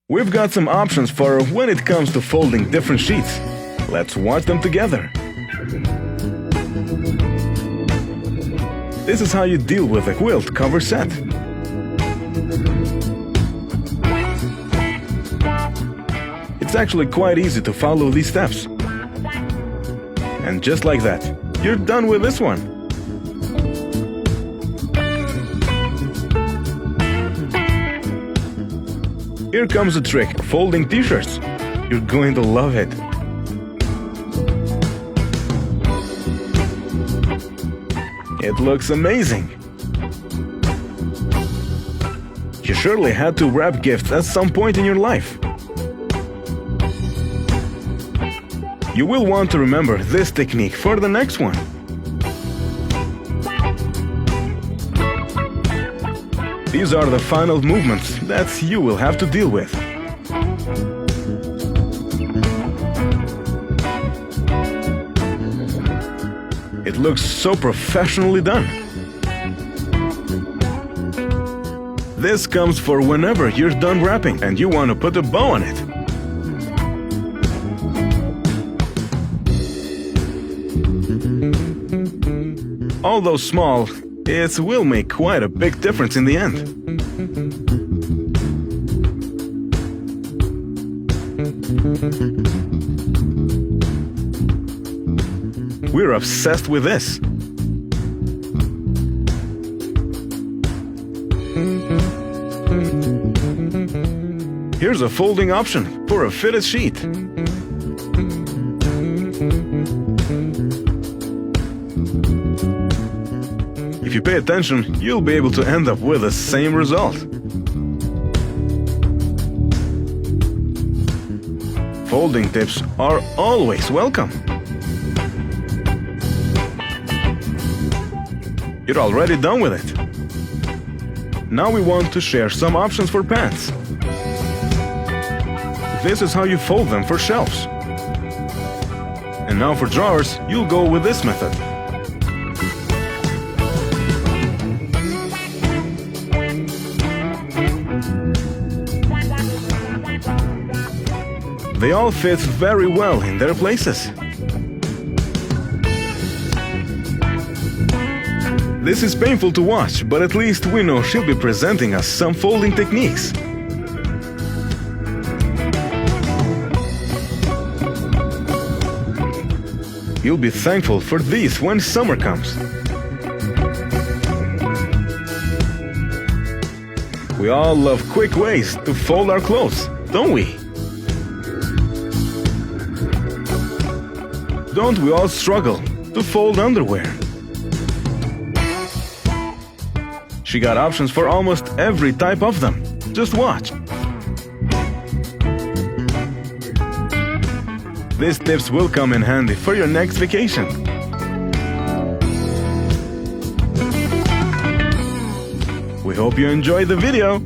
We've got some options for when it comes to folding different sheets. Let's watch them together. This is how you deal with a quilt cover set. It's actually quite easy to follow these steps. And just like that, you're done with this one. Here comes a trick, folding t-shirts. You're going to love it. It looks amazing. You surely had to wrap gifts at some point in your life. You will want to remember this technique for the next one. These are the final movements that you will have to deal with. It looks so professionally done. This comes for whenever you're done wrapping and you want to put a bow on it. Although small, it will make quite a big difference in the end. We're obsessed with this. Here's a folding option for a fitted sheet. If you pay attention, you'll be able to end up with the same result. Folding tips are always welcome. You're already done with it. Now we want to share some options for pants. This is how you fold them for shelves. And now for drawers, you'll go with this method. They all fit very well in their places. This is painful to watch, but at least we know she'll be presenting us some folding techniques. You'll be thankful for these when summer comes. We all love quick ways to fold our clothes, don't we? Don't we all struggle to fold underwear? She got options for almost every type of them. Just watch. These tips will come in handy for your next vacation. We hope you enjoyed the video.